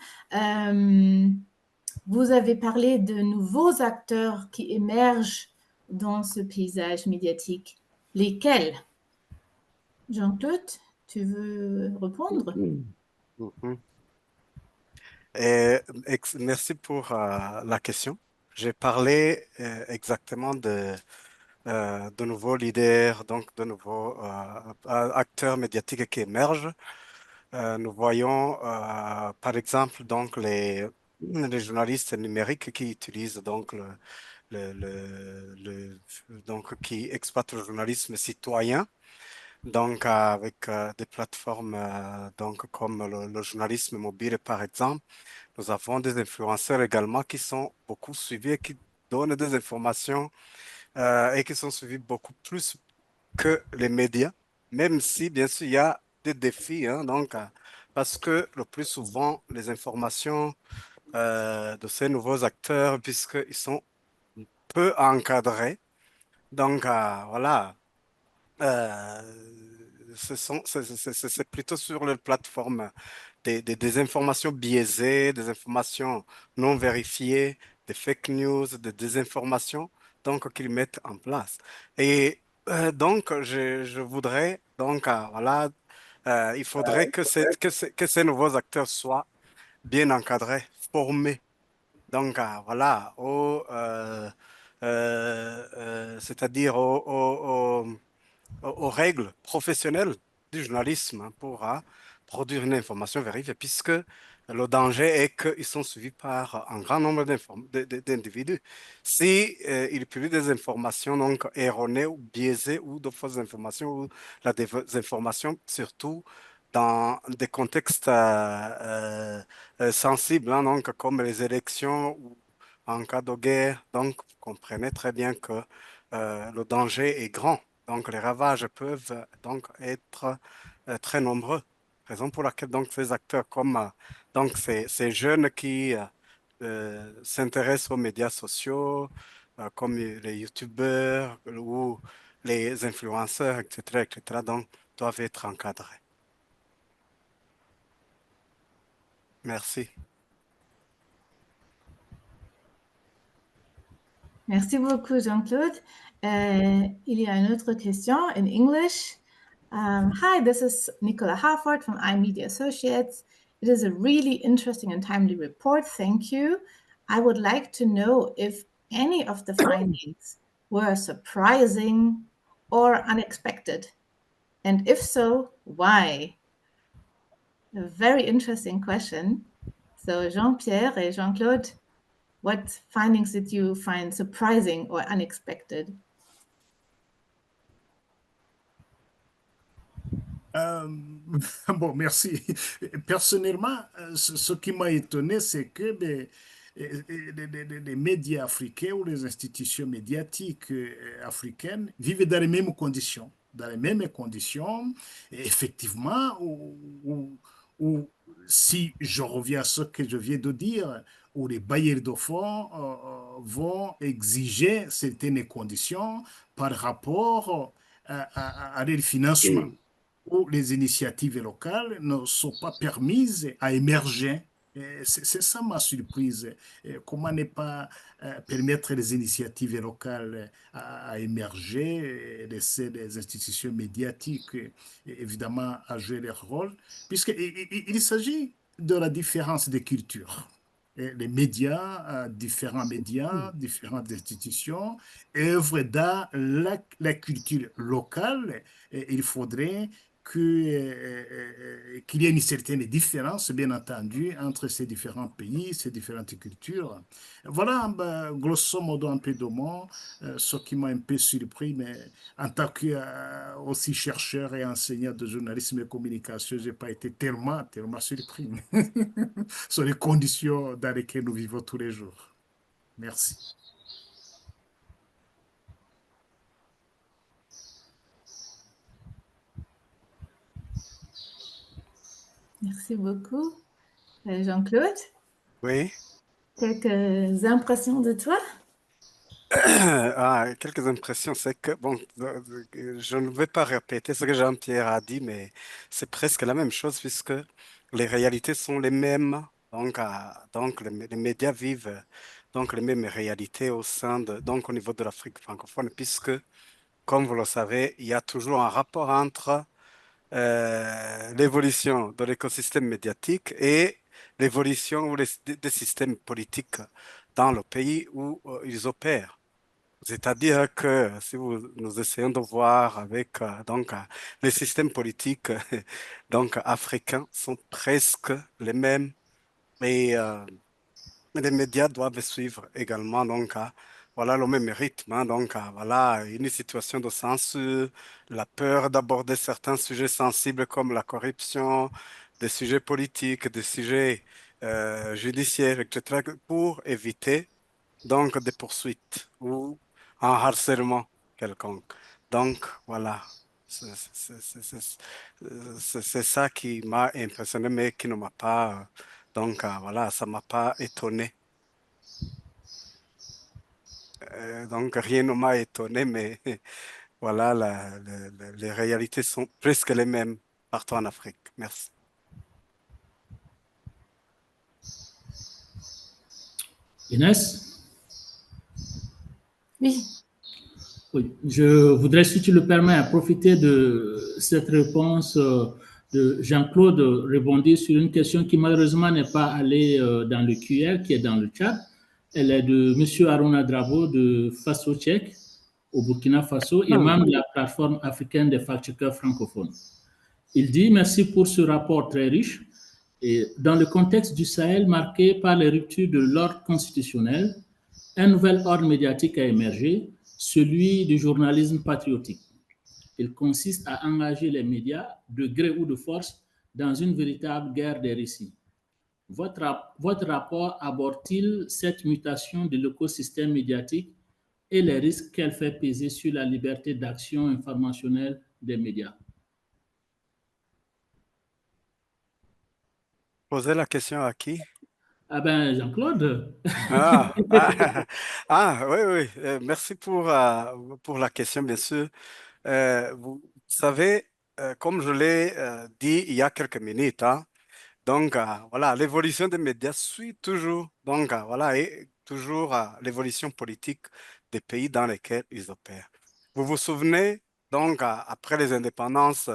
vous avez parlé de nouveaux acteurs qui émergent dans ce paysage médiatique. Lesquels? Jean-Claude, tu veux répondre? Mhm. Merci pour la question. J'ai parlé exactement de nouveaux leaders, donc de nouveaux acteurs médiatiques qui émergent. Nous voyons par exemple donc les journalistes numériques qui utilisent donc donc qui exploitent le journalisme citoyen. Donc, avec des plateformes donc, comme le journalisme mobile, par exemple, nous avons des influenceurs également qui sont beaucoup suivis et qui donnent des informations et qui sont suivis beaucoup plus que les médias, même si, bien sûr, il y a des défis, hein, donc, parce que le plus souvent, les informations de ces nouveaux acteurs, puisqu'ils sont peu encadrés, donc, voilà. C'est plutôt sur les plateformes des informations biaisées, des informations non vérifiées, des fake news, des désinformations, donc qu'ils mettent en place. Et donc, je voudrais, donc, voilà, il faudrait que ces nouveaux acteurs soient bien encadrés, formés. Donc, voilà, c'est-à-dire aux règles professionnelles du journalisme hein, pour produire une information vérifiée, puisque le danger est qu'ils sont suivis par un grand nombre d'individus. Si ils publient des informations donc erronées ou biaisées ou de fausses informations ou la désinformation, surtout dans des contextes sensibles, hein, donc comme les élections ou en cas de guerre, donc vous comprenez très bien que le danger est grand. Donc, les ravages peuvent donc être très nombreux. Raison pour laquelle donc ces acteurs comme donc ces jeunes qui s'intéressent aux médias sociaux, comme les youtubeurs ou les influenceurs, etc., donc doivent être encadrés. Merci. Merci beaucoup, Jean-Claude. Il y a une autre question in English. Hi, this is Nicola Harford from iMedia Associates. It is a really interesting and timely report. Thank you. I would like to know if any of the findings were surprising or unexpected. And if so, why? A very interesting question. So Jean-Pierre and Jean-Claude, what findings did you find surprising or unexpected? Bon, merci. Personnellement, ce qui m'a étonné, c'est que les médias africains ou les institutions médiatiques africaines vivent dans les mêmes conditions. Dans les mêmes conditions, et effectivement, si je reviens à ce que je viens de dire, où les bailleurs de fonds vont exiger certaines conditions par rapport à leur financement où les initiatives locales ne sont pas permises à émerger. C'est ça ma surprise. Comment ne pas permettre les initiatives locales à émerger et laisser les institutions médiatiques, évidemment, à jouer leur rôle, puisqu'il s'agit de la différence des cultures. Et les médias, différents médias, différentes institutions œuvrent dans la culture locale. Et il faudrait qu'il y ait une certaine différence, bien entendu, entre ces différents pays, ces différentes cultures. Voilà, grosso modo, un peu de mots, ce qui m'a un peu surpris, mais en tant que aussi chercheur et enseignant de journalisme et communication, je n'ai pas été tellement surpris sur les conditions dans lesquelles nous vivons tous les jours. Merci. Merci beaucoup. Jean-Claude, Oui. quelques impressions de toi? Quelques impressions, c'est que, bon, je ne vais pas répéter ce que Jean-Pierre a dit, mais c'est presque la même chose puisque les réalités sont les mêmes Donc les médias vivent donc les mêmes réalités au sein donc au niveau de l'Afrique francophone, puisque, comme vous le savez, il y a toujours un rapport entre l'évolution de l'écosystème médiatique et l'évolution des systèmes politiques dans le pays où ils opèrent. C'est-à-dire que si nous essayons de voir avec les systèmes politiques donc africains sont presque les mêmes et les médias doivent suivre également voilà le même rythme, hein. Voilà une situation de censure, la peur d'aborder certains sujets sensibles comme la corruption, des sujets politiques, des sujets judiciaires, etc., pour éviter donc des poursuites ou un harcèlement quelconque. Donc voilà, c'est ça qui m'a impressionné, mais qui ne m'a pas, voilà, ça m'a pas étonné. Donc rien ne m'a étonné, mais voilà, les réalités sont presque les mêmes partout en Afrique. Merci. Inès? Oui. Oui, je voudrais, si tu le permets, profiter de cette réponse de Jean-Claude, rebondir sur une question qui malheureusement n'est pas allée dans le QR, qui est dans le chat. Elle est de M. Aruna Drabo de Faso Tchèque, au Burkina Faso, et membre de la plateforme africaine des fact-checkers francophones. Il dit: merci pour ce rapport très riche. Et dans le contexte du Sahel marqué par les ruptures de l'ordre constitutionnel, un nouvel ordre médiatique a émergé, celui du journalisme patriotique. Il consiste à engager les médias, de gré ou de force, dans une véritable guerre des récits. Votre rapport aborde-t-il cette mutation de l'écosystème médiatique et les risques qu'elle fait peser sur la liberté d'action informationnelle des médias? Posez la question à qui? Ah ben, Jean-Claude. Oui. Merci pour la question, bien sûr. Vous savez, comme je l'ai dit il y a quelques minutes, hein, voilà, l'évolution des médias suit toujours, voilà, et toujours l'évolution politique des pays dans lesquels ils opèrent. Vous vous souvenez, après les indépendances,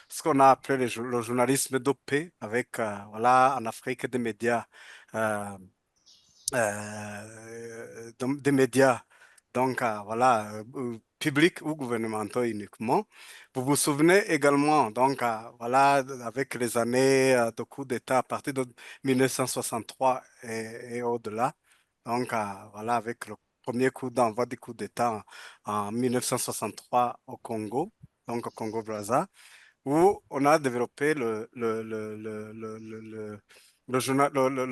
ce qu'on a appelé le journalisme dopé, avec, voilà, en Afrique, des médias, des médias, voilà, publics ou gouvernementaux uniquement. Vous vous souvenez également, voilà, avec les années de coup d'État à partir de 1963 et au-delà, voilà, avec le premier coup d'envoi du coup d'État en 1963 au Congo, donc au Congo-Brazza, où on a développé le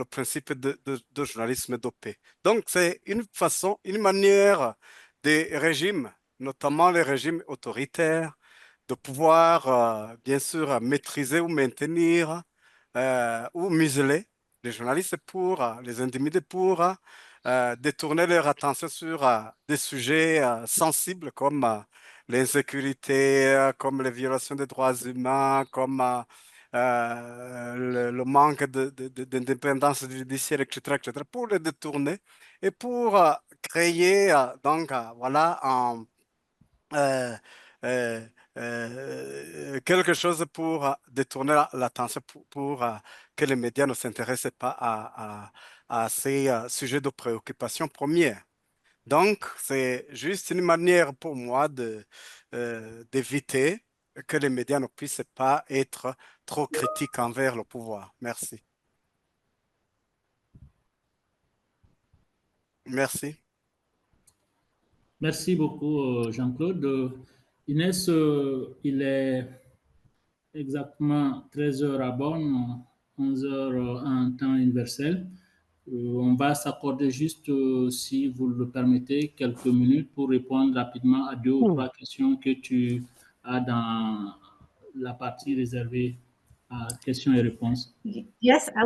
principe de journalisme dopé. Donc, c'est une façon, une manière des régimes, notamment les régimes autoritaires, de pouvoir, bien sûr, maîtriser ou maintenir ou museler les journalistes pour les intimider, pour détourner leur attention sur des sujets sensibles comme l'insécurité, comme les violations des droits humains, comme le manque d'indépendance judiciaire, etc., pour les détourner et pour créer voilà euh, euh, quelque chose pour détourner l'attention, pour que les médias ne s'intéressent pas à ces sujets de préoccupation première. Donc, c'est juste une manière pour moi d'éviter que les médias ne puissent pas être trop critiques envers le pouvoir. Merci. Merci. Merci beaucoup, Jean-Claude. Inès, il est exactement 13h à Bonn, 11h en temps universel. On va s'accorder juste, si vous le permettez, quelques minutes pour répondre rapidement à 2 ou 3 questions que tu as dans la partie réservée à questions et réponses. Yes, I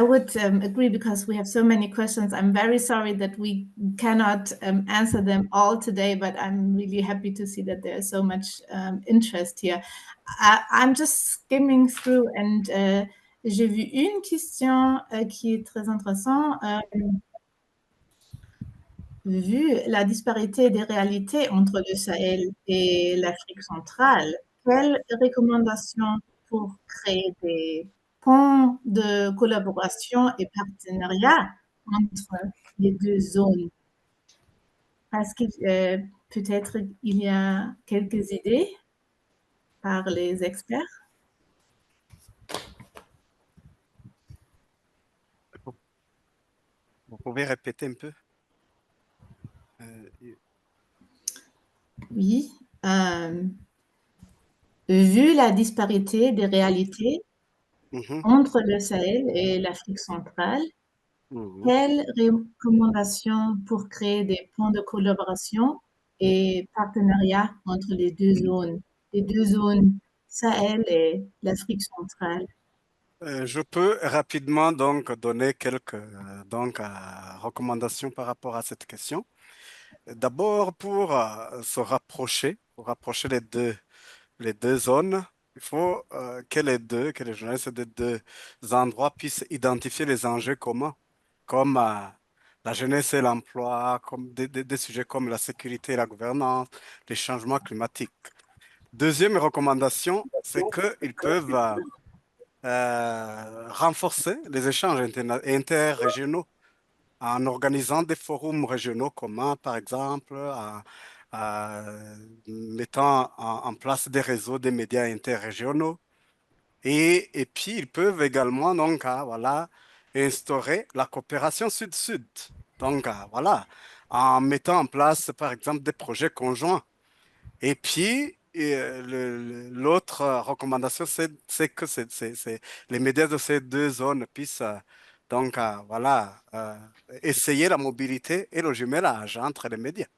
would agree, because we have so many questions. I'm very sorry that we cannot answer them all today, but I'm really happy to see that there's so much interest here. I'm just skimming through, and j'ai vu une question qui est très intéressante. Vu la disparité des réalités entre le Sahel et l'Afrique centrale, quelles recommandations pour créer des ponts de collaboration et partenariat entre les deux zones? Parce que peut-être il y a quelques idées par les experts. Vous pouvez répéter un peu? Oui. Vu la disparité des réalités entre le Sahel et l'Afrique centrale, quelles recommandations pour créer des ponts de collaboration et partenariat entre les deux zones Sahel et l'Afrique centrale? Je peux rapidement donc donner quelques recommandations par rapport à cette question. D'abord, pour pour rapprocher les deux zones, il faut que les journalistes des deux endroits puissent identifier les enjeux communs, comme la jeunesse et l'emploi, comme des sujets comme la sécurité et la gouvernance, les changements climatiques. Deuxième recommandation, c'est qu'ils peuvent renforcer les échanges interrégionaux en organisant des forums régionaux communs, par exemple, en mettant en place des réseaux des médias interrégionaux. Et puis, ils peuvent également donc, voilà, instaurer la coopération sud-sud. Donc, voilà, en mettant en place, par exemple, des projets conjoints. Et puis, l'autre recommandation, c'est que les médias de ces deux zones puissent donc voilà, essayer la mobilité et le jumelage entre les médias.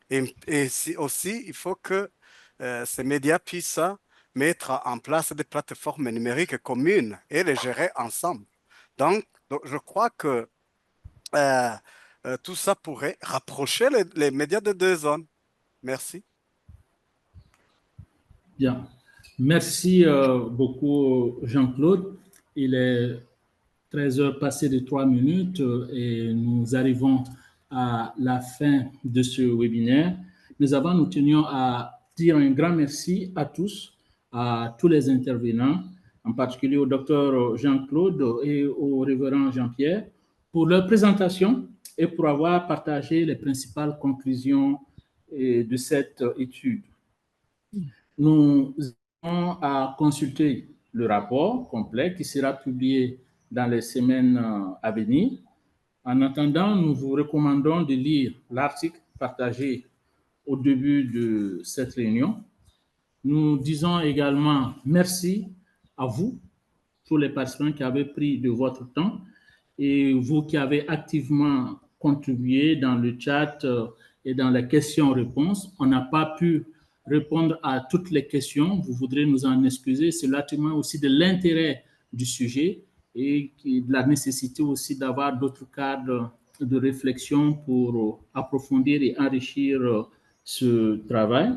Et aussi, il faut que ces médias puissent mettre en place des plateformes numériques communes et les gérer ensemble. Donc je crois que euh, tout ça pourrait rapprocher les médias de deux zones. Merci. Bien. Merci beaucoup, Jean-Claude. Il est 13 heures passées de 3 minutes et nous arrivons à la fin de ce webinaire. Mais avant, nous tenions à dire un grand merci à tous les intervenants, en particulier au docteur Jean-Claude et au révérend Jean-Pierre, pour leur présentation et pour avoir partagé les principales conclusions de cette étude. Nous avons à consulter le rapport complet qui sera publié dans les semaines à venir. En attendant, nous vous recommandons de lire l'article partagé au début de cette réunion. Nous disons également merci à vous, tous les participants qui avez pris de votre temps et vous qui avez activement contribué dans le chat et dans les questions-réponses. On n'a pas pu répondre à toutes les questions. Vous voudrez nous en excuser. Cela témoigne aussi de l'intérêt du sujet et de la nécessité aussi d'avoir d'autres cadres de réflexion pour approfondir et enrichir ce travail.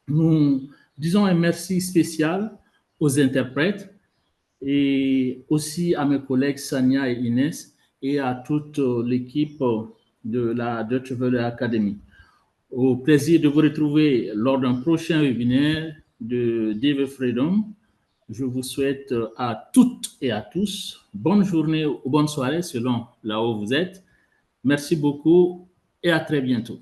Nous disons un merci spécial aux interprètes et aussi à mes collègues Sania et Inès et à toute l'équipe de la Deutsche Welle Academy. Au plaisir de vous retrouver lors d'un prochain webinaire de DV Freedom. Je vous souhaite à toutes et à tous bonne journée ou bonne soirée selon là où vous êtes. Merci beaucoup et à très bientôt.